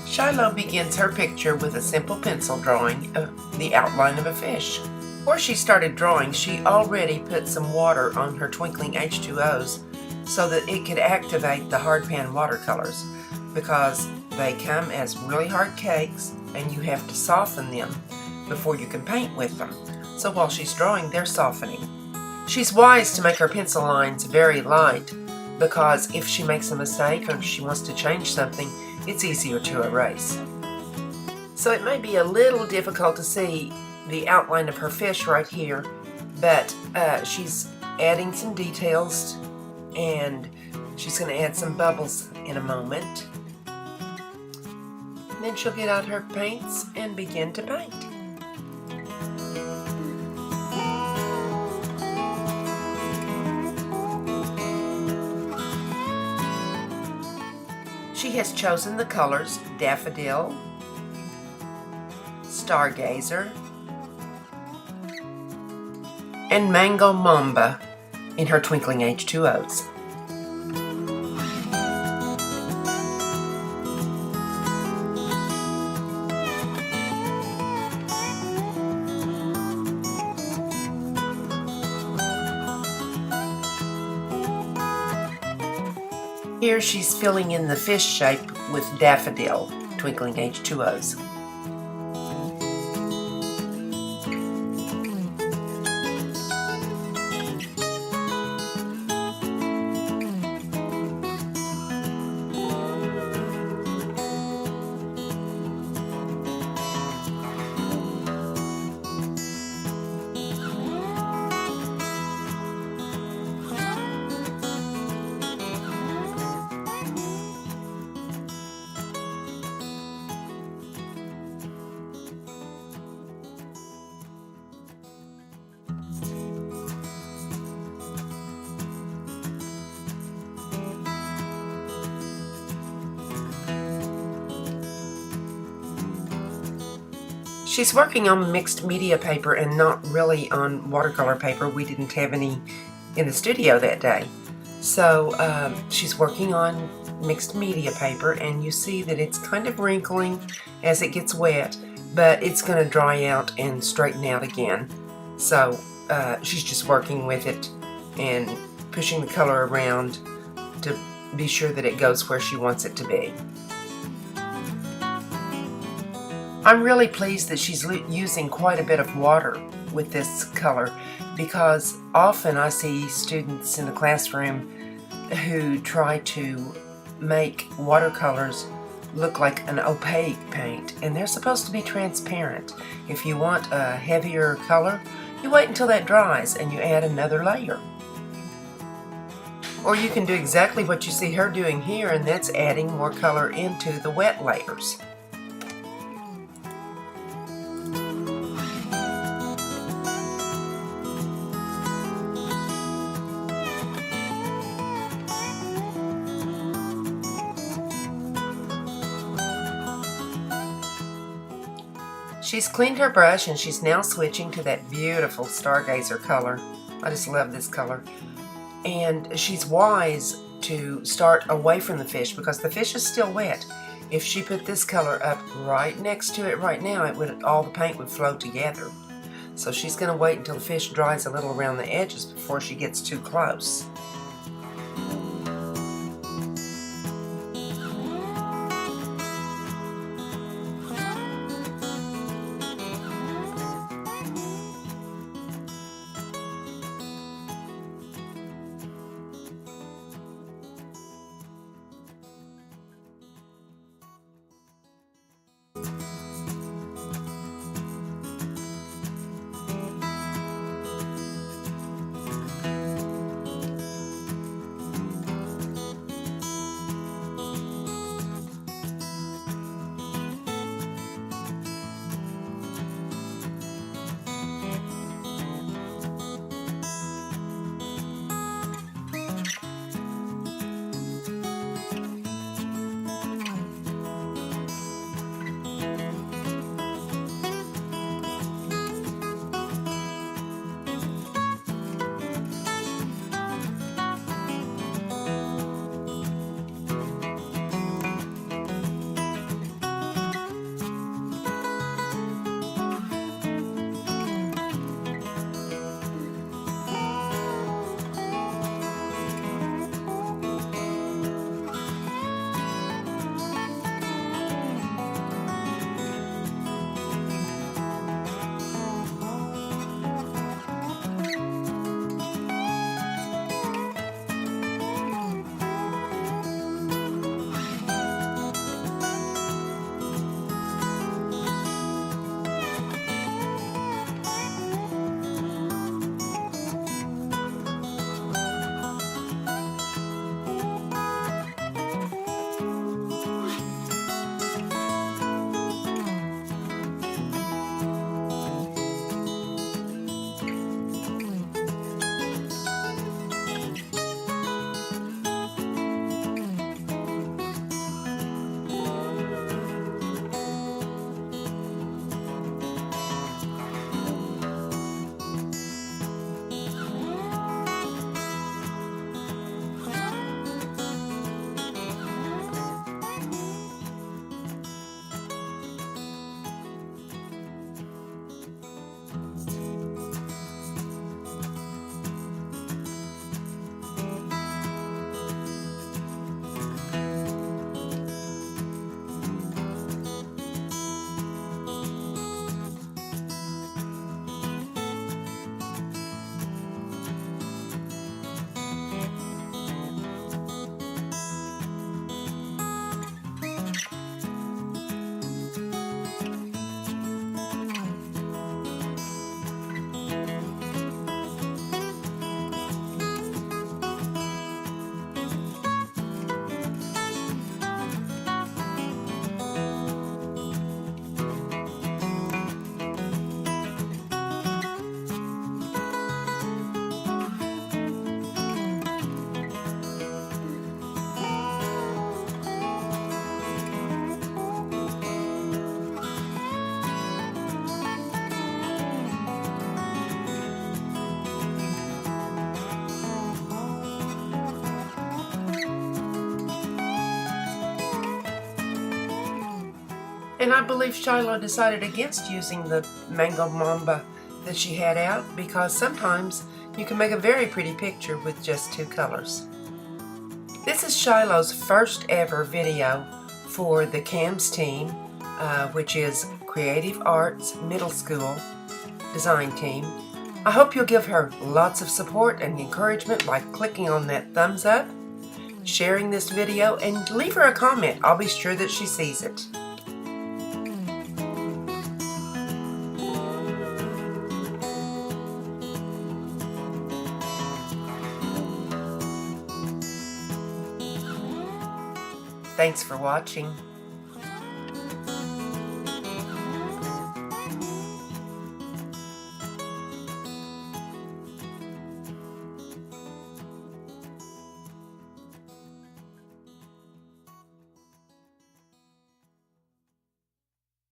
Shiloh begins her picture with a simple pencil drawing of the outline of a fish. Before she started drawing, she already put some water on her twinkling H2Os so that it could activate the hard pan watercolors, because they come as really hard cakes and you have to soften them before you can paint with them. So while she's drawing, they're softening. She's wise to make her pencil lines very light, because if she makes a mistake or if she wants to change something, it's easier to erase. So it may be a little difficult to see the outline of her fish right here, but she's adding some details, and she's going to add some bubbles in a moment. And then she'll get out her paints and begin to paint. She has chosen the colors Daffodil, Stargazer, and Mango Mamba in her twinkling H2Os. Here she's filling in the fish shape with Daffodil, twinkling H2Os. She's working on mixed media paper and not really on watercolor paper. We didn't have any in the studio that day. So she's working on mixed media paper, and you see that it's kind of wrinkling as it gets wet, but it's going to dry out and straighten out again. So she's just working with it and pushing the color around to be sure that it goes where she wants it to be. I'm really pleased that she's using quite a bit of water with this color, because often I see students in the classroom who try to make watercolors look like an opaque paint, and they're supposed to be transparent. If you want a heavier color, you wait until that dries and you add another layer. Or you can do exactly what you see her doing here, and that's adding more color into the wet layers. She's cleaned her brush, and she's now switching to that beautiful Stargazer color. I just love this color. And she's wise to start away from the fish, because the fish is still wet. If she put this color up right next to it right now, all the paint would flow together. So she's going to wait until the fish dries a little around the edges before she gets too close. And I believe Shiloh decided against using the mango mamba that she had out because sometimes you can make a very pretty picture with just 2 colors. This is Shiloh's first ever video for the CAMS team, which is Creative Arts Middle School Design Team. I hope you'll give her lots of support and encouragement by clicking on that thumbs up, sharing this video, and leave her a comment. I'll be sure that she sees it. Thanks for watching.